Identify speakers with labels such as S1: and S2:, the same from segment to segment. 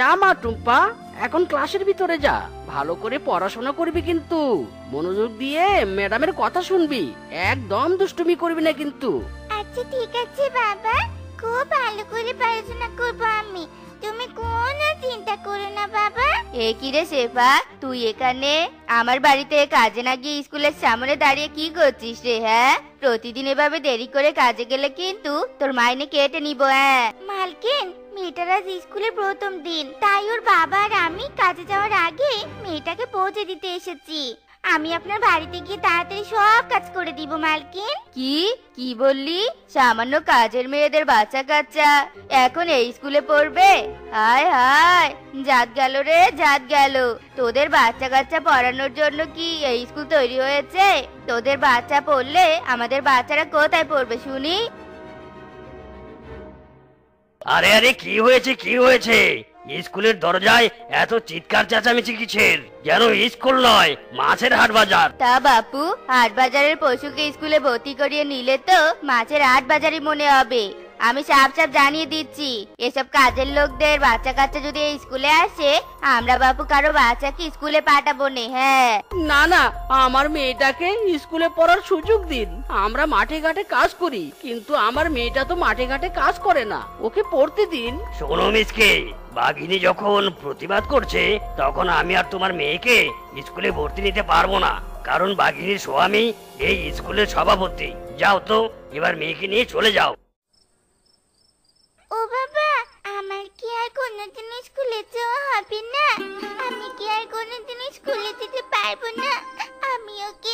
S1: যা মা টুম্পা, এখন ক্লাসের ভিতরে যা, ভালো করে পড়াশোনা করবি কিন্তু, মনোযোগ দিয়ে ম্যাডামের কথা শুনবি, একদম দুষ্টুমি করবি না কিন্তু।
S2: আচ্ছা ঠিক আছে বাবা, খুব ভালো করে পড়াশোনা করবো আমি, তুমি কোনো চিন্তা করো না বাবা।
S3: এ কি রে শেফা, তুই এখানে আমার বাড়িতে কাজে না গিয়ে স্কুলের সামনে দাঁড়িয়ে কি করছিস রে? হ্যাঁ, প্রতিদিন এভাবে দেরি করে কাজে গেলে কিন্তু তোর মাইনে কেটে নিব। হ্যাঁ
S2: মালকিন, মেয়েটার আজ স্কুলের প্রথম দিন, তাই ওর বাবা আর আমি কাজে যাওয়ার আগে মেয়েটাকে পৌঁছে দিতে এসেছি। আমি আপনার বাড়িতে গিয়ে তাড়াতাড়ি সব কাজ করে দিব মালকিন।
S3: কি কি বললি? সামান্য কাজের মেয়েদের বাচ্চা কাচ্চা এখন এই স্কুলে পড়বে? হায় হায়, জাত গেল রে জাত গেল। তোদের বাচ্চা কাচ্চা পড়ানোর জন্য কি এই স্কুল তৈরি হয়েছে? তোদের বাচ্চা পড়লে আমাদের বাচ্চারা কোথায় পড়বে শুনি?
S4: আরে আরে কি হয়েছে কি হয়েছে? স্কুলের দরজায় এত চিৎকার চেঁচামেচি কিসের? যেন স্কুল নয়, মাছের হাট বাজার।
S3: তা বাপু, হাট বাজারের পশুকে স্কুলে ভর্তি করিয়ে নিলে তো মাছের হাট বাজারই মনে হবে। আমি সাফ সাফ জানিয়ে দিচ্ছি, এসব কাজের লোকদের বাচ্চা কাচ্চা যদি এই স্কুলে আসে, আমরা বাপু কারো বাচ্চাকে স্কুলে পাঠাবো না। হ্যাঁ
S1: না না, আমার মেয়েটাকে স্কুলে পড়ার সুযোগ দিন, আমরা মাঠে ঘাটে কাজ করি, কিন্তু আমার মেয়েটা তো মাঠে ঘাটে কাজ করে না, ওকে পড়তে দিন।
S4: শোনো মিসকে, বাঘিনী যখন প্রতিবাদ করছে তখন আমি আর তোমার মেয়েকে স্কুলে ভর্তি নিতে পারবো না, কারণ বাঘিনীর স্বামী এই স্কুলের সভাপতি। যাও তো, এবার মেয়েকে নিয়ে চলে যাও।
S2: ও বাবা, আমার কি আর কোনোদিন স্কুলে যাওয়া হবে না? আমি কি আর কোনোদিন স্কুলে যেতে পারবো না? আমি ওকে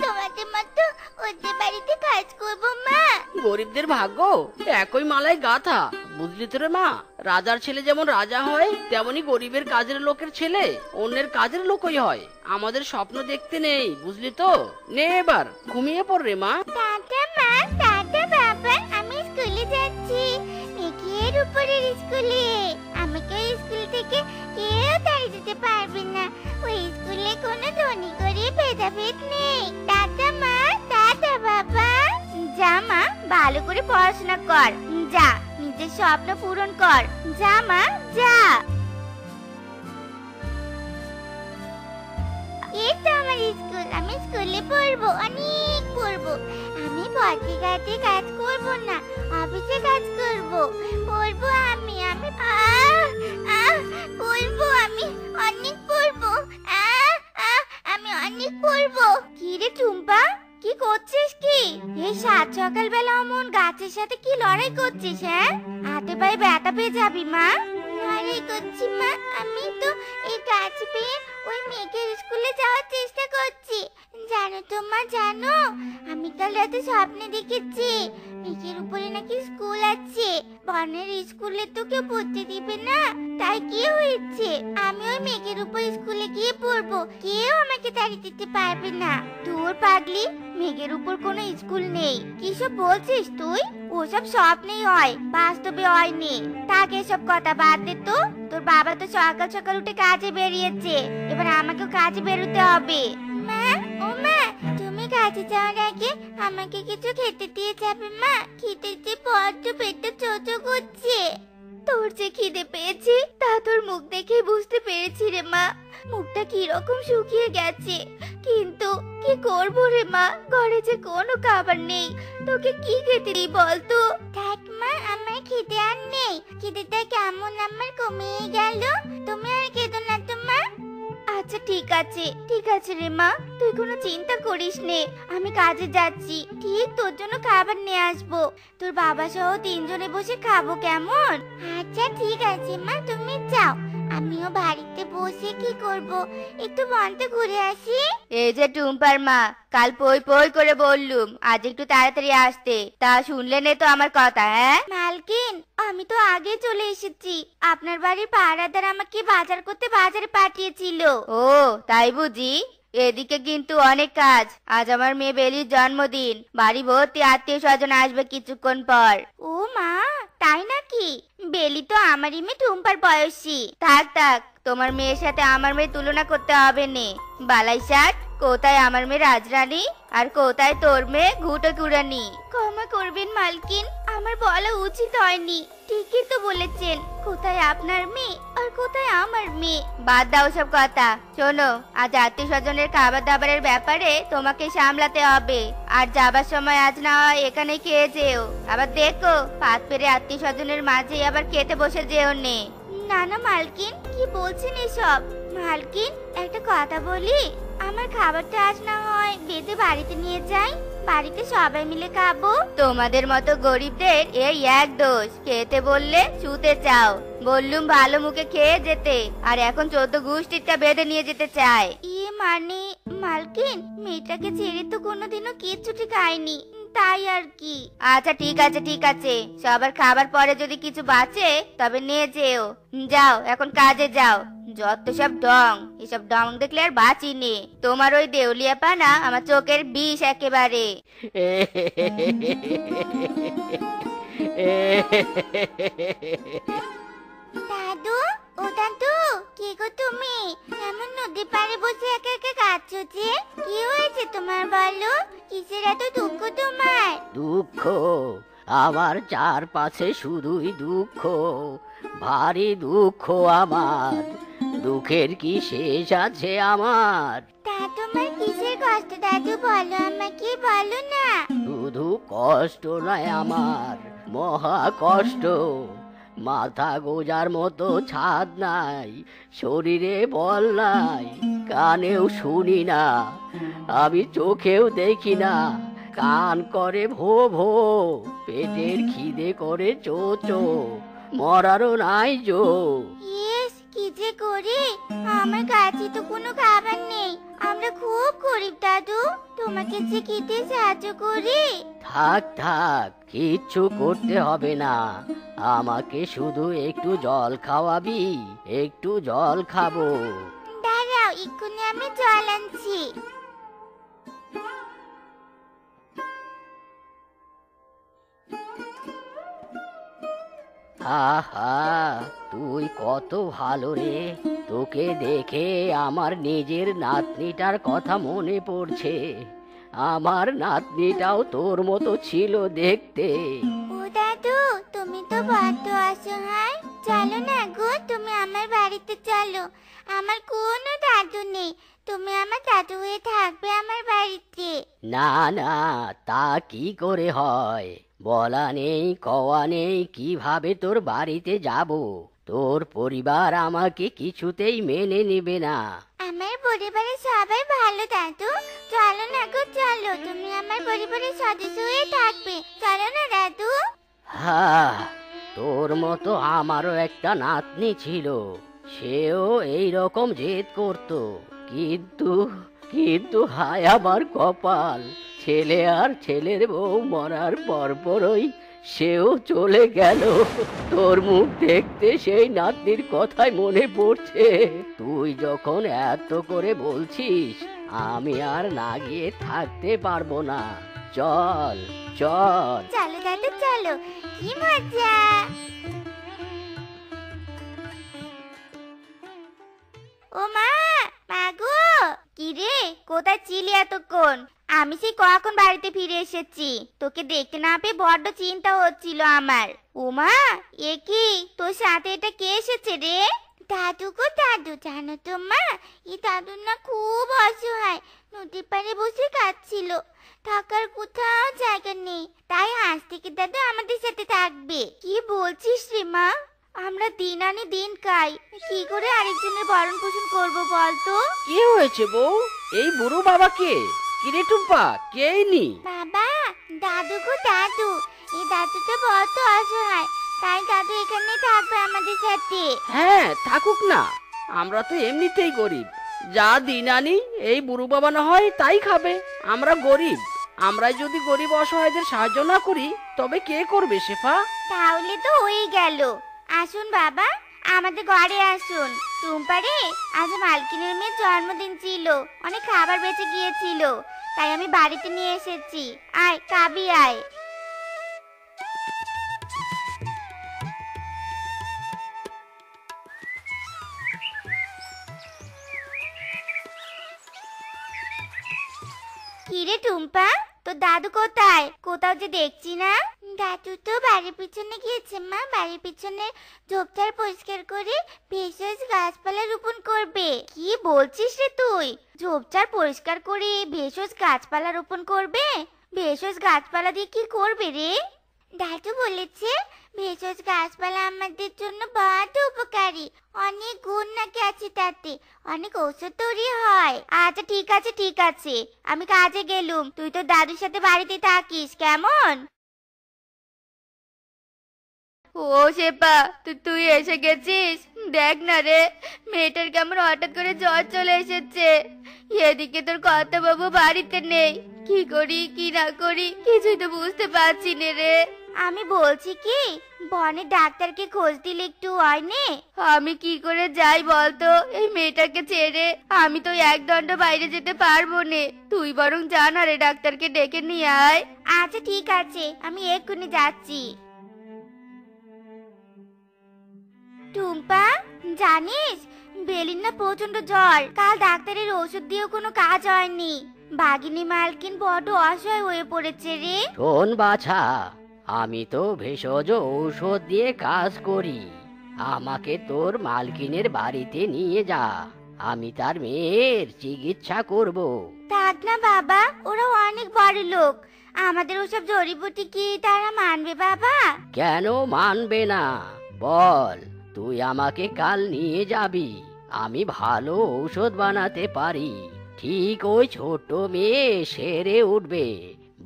S2: তোমাদের মতো ওদের বাড়িতে কাজ করবো মা।
S1: গরিবদের ভাগ্য একই মালায় গাথা, বুঝলি তো রে মা? রাজার ছেলে যেমন রাজা হয়, তেমনি গরিবের কাজের লোকের ছেলে অন্যের কাজের লোকই হয়। আমাদের স্বপ্ন দেখতে নেই, বুঝলি তো? নে এবার ঘুমিয়ে পড় রে মা।
S2: টাটা মা, টাটা বাবা, আমি স্কুলে যাচ্ছি, মেঘের উপরের স্কুলে। আমাকে ওই স্কুল থেকে কেউ তাড়িয়ে দিতে পারবে না। ওই স্কুলে কোনো ধনী গরিব ভেদাভেদ নেই। টাটা মা, টাটা বাবা।
S3: যা মা, ভালো করে পড়াশোনা কর, যা নিজের স্বপ্ন পূরণ কর, যা মা যা।
S2: এই তো আমার স্কুল, আমি স্কুলে পড়বো, অনেক পড়বো। আমি পথে ঘাটে কাজ করবো না, অফিসে কাজ করবো, পড়বো আমি পড়বো, আমি অনেক পড়বো, আমি অনেক পড়বো।
S3: কি রে টুম্পা, কি করছিস? কি এই সাত সকালবেলা অমন গাছের সাথে কি লড়াই করছিস? হ্যাঁ, হাতে পায়ে ব্যথা পেয়ে যাবি মা।
S2: লড়াই করছি মা, আমি তো এই গাছ পেয়ে ওই মেয়েকে স্কুলে যাওয়ার চেষ্টা করছি। জানো তো মা, জানো, আমি কাল রাতে স্বপ্নে দেখেছি মেঘের উপরে নাকি স্কুল আছে। বনের স্কুলে তো কেউ পড়তে দিবে না, তাই কি হয়েছে, আমি ওই মেঘের উপর স্কুলে গিয়ে পড়বো, কেউ আমাকে তাড়িয়ে দিতে পারবে না।
S3: দূর পাগলি, মেঘের উপর কোনো স্কুল নেই। কিসব বলছিস তুই? ওসব স্বপ্নেই হয়, বাস্তবে হয়নি। তাকে এসব কথা বাদ দে তো। তোর বাবা তো সকাল সকাল উঠে কাজে বেরিয়েছে, এবার আমাকেও কাজে বেরোতে হবে।
S2: মা, ও মা, তুমি কাজে যাওয়ার আগে আমাকে কিছু খেতে দিয়ে যাবে মা? খেতে বড্ড পেটটা চোচো করছে।
S3: তোর যে খিদে পেয়েছে তা তোর মুখ দেখে বুঝতে পেরেছি রে মা। মুখটা কিরকম শুকিয়ে গেছে, কিন্তু কি করবো রে মা, ঘরে যে কোনো খাবার নেই। তোকে কি খেতে দিই বলতো?
S2: থাক মা, আমার খিদে আর নেই, খিদেটা কেমন আমার কমিয়ে গেল। তুমি আর কেঁদো না তো মা।
S3: আচ্ছা ঠিক আছে রে মা, তুই কোনো চিন্তা করিস নে। আমি কাজে যাচ্ছি, ঠিক তোর জন্য খাবার নিয়ে আসবো। তোর বাবা সহ তিনজনে বসে খাবো, কেমন?
S2: আচ্ছা ঠিক আছে মা, তুমি যাও, আমিও বাড়িতে বসে কি করব, একটু বনতে ঘুরে আসি।
S3: এই যে টুম্পার মা, কাল পই পই করে বললুম আজ একটু তাড়াতাড়ি আসতে, তা শুনলে নে তো আমার কথা? হ্যাঁ
S2: মালকিন, আমি তো আগে চলে এসেছি, আপনার বাড়ির পাহারাদার আমাকে বাজার করতে বাজারে পাঠিয়েছিল।
S3: ও তাই বুঝি? এদিকে কিন্তু অনেক কাজ। আজ আমার মেয়ে বেলির জন্মদিন, বাড়ি ভর্তি আত্মীয় স্বজন আসবে কিছুক্ষণ পর।
S2: ও মা, তাই নাকি?
S3: বেলি তো আমারই মেয়ে টুম্পার বয়সী। থাক থাক, তোমার মেয়ের সাথে আমার মেয়ে তুলনা করতে হবে নে। বালাই ষাট, কোথায় আমার মেয়ে রাজরানী আর কোথায় তোর মেয়ে ঘুটো কুড়ানি?
S2: ক্ষমা করবেন মালকিন, আমার বলা উচিত হয়নি। ঠিকই তো বলেছেন, কোথায় আপনার মেয়ে আর কোথায় আমার মেয়ে।
S3: বাদ দাও সব কথা। শোনো, আজ আত্মীয় স্বজনের খাবার দাবারের ব্যাপারে তোমাকে সামলাতে হবে। আর যাবার সময় আজ না হয় এখানে খেয়ে যেও। আবার দেখো, পাত পেরে আত্মীয় স্বজনের মাঝে আবার খেতে বসে যেও নে।
S2: না না মালকিন, কি বলছেন এসব? মালকিন, একটা কথা বলি, আমার খাবারটা আজ না হয় বেঁধে বাড়িতে নিয়ে যাই, বাড়িতে সবাই মিলে খাবো।
S3: তোমাদের মতো গরিবদের এই এক দোষ, খেতে বললে ছুতে চাও। বললুম ভালো মুখে খেয়ে যেতে, আর এখন 14 গোষ্ঠীটা বেঁধে নিয়ে যেতে চায়।
S2: ইয়ে মানে মালকিন, মেয়েটাকে ছেড়ে তো কোনোদিনও কিচ্ছুটি খাইনি, তাই আর কি।
S3: আচ্ছা ঠিক আছে ঠিক আছে, সবার খাবার পরে যদি কিছু বাঁচে তবে নিয়ে যেও। যাও এখন কাজে যাও। যত সব ডং, এসব ডং দেখলে আর বাঁচি নে। তোমার ওই দেউলিয়া পানা আমার চোখের বিষ একেবারে।
S2: দাদু, ও দাদু, কি গো তুমি? এমন নদীর পাড়ে বসে একা একা কাঁদছো যে? কি হয়েছে তোমার বলো? কিসের এত দুঃখ তোমার?
S1: দুঃখ? আমার চারপাশে শুধুই দুঃখ, ভারী দুঃখ আমার। দুঃখের কি শেষ আছে আমার?
S2: তা তোমার কিসের কষ্ট দাদু, বলো আমাকে, বলো না।
S1: শুধু কষ্ট নয় আমার, মহা কষ্ট। মাথা গোজার মতো ছাদ নাই, শরীরে বল নাই, কানেও শুনি না, আমি চোখেও দেখি না। কান করে ভো ভো, পেটের খিদে করে চো চো, মরারও নাই জো।
S2: ইয়েস, কি যে করি, আমার কাছে তো কোনো খাবার নেই। আমরা খুব গরিব দাদু, তোমাকে যে খেতে সাহায্য করি।
S1: থাক থাক, কিচ্ছু করতে হবে না। আমাকে শুধু একটু জল খাওয়াবি? একটু জল খাবো।
S2: দাঁড়াও, এক্ষুনি আমি জল আনছি।
S1: আহা, তুই কত ভালো রে। তোকে দেখে আমার নিজের নাতনিটার কথা মনে পড়ছে। আমার নাতনিটাও তোর মতো ছিল দেখতে।
S2: ও দাদু, তুমি তো বড্ড অসহায়। চলো না গো, তুমি আমার বাড়িতে চলো। আমার কোনো দাদু নেই, তুমি আমার দাদু হয়ে থাকবে আমার বাড়িতে।
S1: না না, তা কি করে হয়? বলা নেই কওয়া নেই, কিভাবে তোর বাড়িতে যাব? তোর পরিবার আমাকে কিছুতেই মেনে নেবে না।
S2: আমার পরিবারের সবাই ভালো দাদু। চলো না গো, চলো, তুমি আমার পরিবারের সদস্য হয়ে থাকবে। চলো না দাদু।
S1: হা, তোর মতো আমারও একটা নাতনি ছিল, সেও এই রকম জেদ করত। কিন্তু কিন্তু হায় আমার কপাল, ছেলে আর ছেলের বউ মরার পরপরই সেও চলে গেল। তোর মুখ দেখতে সেই নাতনির কথাই মনে পড়ছে। তুই যখন এত করে বলছিস, আমি আর না গিয়ে থাকতে পারবো না। চল চল।
S2: চলো দাদু, চলো, কি মজা। ও মা, মা গো।
S3: কি রে, কোথায় ছিলি এতক্ষণ? আমি সেই কখন বাড়িতে ফিরে এসেছি, তোকে দেখতে না পেয়ে বড্ড চিন্তা হচ্ছিল আমার। ওমা, এ কি, তোর সাথে এটা কে এসেছে রে?
S2: দাদু গো দাদু, জানো তো মা, এই দাদুর না খুব অসহায়, নদীর পাড়ে বসে কাঁদছিল। থাকার কোথাও জায়গা নেই, তাই আজ থেকে দাদু আমাদের সাথে থাকবে।
S3: কি বলছিস রে মা? আমরা দিন আনি দিন খাই, কি করে আরেকজনের ভরণ পোষণ করবো বলতো?
S1: কি হয়েছে বউ? এই বুড়ো বাবা কে? কিরে টুম্পা, কে নি?
S2: বাবা, দাদু গো দাদু, এই দাদুটা বড় অসহায়, তাই দাদু এখানে থাকবে আমাদের সাথে।
S1: হ্যাঁ, থাকুক না, আমরা তো এমনিতেই গরিব। যা দিন আনি এই বুড়ো বাবা না হয় তাই খাবে। আমরা গরিব, আমরা যদি গরিব অসহায়দের সাহায্য না করি তবে কে করবে শেফা?
S2: তাহলে তো হয়ে গেল। আসুন বাবা, আমাদের ঘরে আসুন। টুম্পারে, আজ মালকিনের মেয়ের জন্মদিন ছিল, অনেক খাবার বেঁচে গিয়েছিল, তাই আমি বাড়িতে নিয়ে এসেছি। আয় কাবি, আয়। কিরে টুম্পা, তো দাদু কোথায়? কোথাও যে দেখছি না। দাদু তো বাড়ির পিছনে গিয়েছে মা, বাড়ির পিছনে ঝোপঝাড় পরিষ্কার করে ভেষজ গাছপালা রোপণ করবে। কি বলছিস রে তুই? ঝোপঝাড় পরিষ্কার করে ভেষজ গাছপালা রোপণ করবে? ভেষজ গাছপালা দিয়ে কি করবে রে? দাদু বলেছে ভেষজ গাছপালা আমাদের জন্য বড় উপকারী, অনেক গুণ নাকি আছে তাতে, অনেক ঔষধ তৈরি হয়। আচ্ছা ঠিক আছে ঠিক আছে, আমি কাজে গেলুম, তুই তো দাদুর সাথে বাড়িতে থাকিস কেমন?
S3: ও শেপা, তুই এসে গেছিস? দেখ না রে, মেয়েটার কেমন হঠাৎ করে জ্বর চলে এসেছে। এদিকে তোর কর্তা বাবু বাড়িতে নেই, কি করি কি না করি কিছুই তো বুঝতে পারছি না রে।
S2: আমি বলছি কি, বনের ডাক্তারকে খোঁজ দিলে একটু হয় নে।
S3: আমি কি করে যাই বলতো এই মেয়েটাকে ছেড়ে? আমি তো এক দণ্ড বাইরে যেতে পারবো না। তুই বরং যা না রে, ডাক্তারকে ডেকে নিয়ে আয়।
S2: আচ্ছা ঠিক আছে, আমি এক্ষুনি যাচ্ছি। টুম্পা, জানিস বেলির না প্রচন্ড জ্বর, কাল ডাক্তারের ওষুধ দিয়েও কোনো কাজ হয়নি। বাঘিনী মালকিন বড্ড অসহায় হয়ে পড়েছে রে।
S1: শোন বাছা, আমি তো ভেষজ ঔষধ দিয়ে কাজ করি। আমাকে তোর মালকিনের বাড়িতে নিয়ে যা, আমি তার মেয়ের চিকিৎসা করব।
S2: থাক না বাবা, ওরা অনেক বড় লোক, আমাদের ওসব জড়িবুটি কি তারা মানবে বাবা?
S1: কেন মানবে না বল? তুই আমাকে কাল নিয়ে যাবি, আমি ভালো ঔষধ বানাতে পারি। ঠিক ওই ছোট মেয়ে সেরে উঠবে।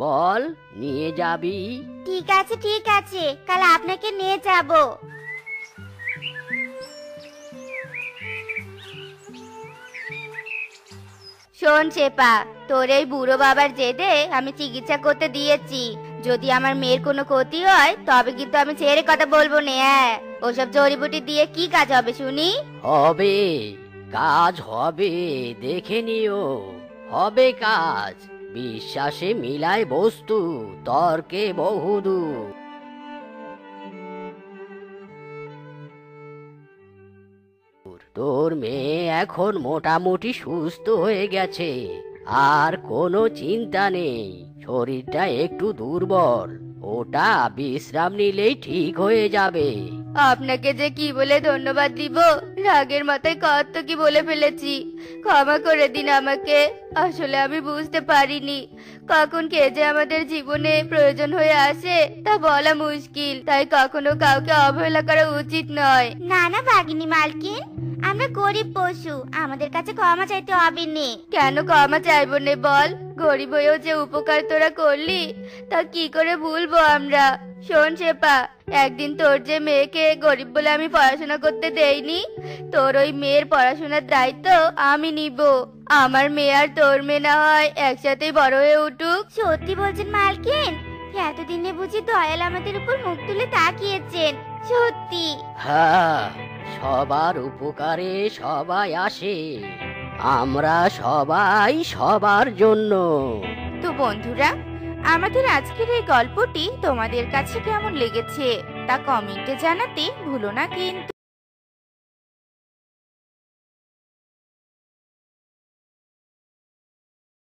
S1: বল, নিয়ে যাবি?
S2: ঠিক আছে ঠিক আছে, কাল আপনাকে নিয়ে যাব।
S3: শোন শেপা, তোর এই বুড়ো বাবার জেদে আমি চিকিৎসা করতে দিয়েছি। যদি আমার মেয়ের কোনো ক্ষতি হয় তবে কিন্তু আমি ছেড়ে কথা বলবো না। ওসব জড়িবুটি দিয়ে কি কাজ হবে শুনি?
S1: হবে কাজ, হবে, দেখে নিও, হবে কাজ। বিশ্বাসে মিলায় বস্তু, তর্কে বহুদূর। তোর মেয়ে এখন মোটামুটি সুস্থ হয়ে গেছে, আর কোনো চিন্তা নেই। শরীরটা একটু দুর্বল, ওটা বিশ্রাম নিলেই ঠিক হয়ে যাবে।
S3: আপনাকে যে কি বলে ধন্যবাদ দিব, রাগের মাথায় কত কি বলে ফেলেছি। ক্ষমা করে দিন আমাকে। আসলে আমি বুঝতে পারিনি কখন কে যে আমাদের জীবনে প্রয়োজন হয়ে আসে তা বলা মুশকিল। তাই কখনো কাউকে অবহেলা করা উচিত নয়।
S2: না না বাঘিনী মালকিন, আমরা গরিব পশু, আমাদের কাছে ক্ষমা চাইতে হবে নে।
S3: কেন ক্ষমা চাইবো নে বল? গরিব হয়েও যে উপকার তোরা করলি তা কি করে ভুলবো আমরা? শোন শেপা, একদিন তোর যে মেয়েকে গরিব বলে আমি পড়াশোনা করতে দেইনি, তোর ওই মেয়ের পড়াশোনার দায়িত্ব আমি নিব। আমার মেয়ে আর তোর মেয়ে না হয় একসাথেই বড় হয়ে উঠুক।
S2: সত্যি বলছেন মালকিন? এতদিনে বুঝি দয়াল আমাদের উপর মুখ তুলে তাকিয়েছেন? সত্যি?
S1: হ্যাঁ, সবার উপকারে সবাই আসে, আমরা সবাই সবার জন্য।
S5: তো বন্ধুরা, আমাদের আজকের এই গল্পটি তোমাদের কাছে কেমন লেগেছে তা কমেন্টে জানাতে ভুলো না কিন্তু।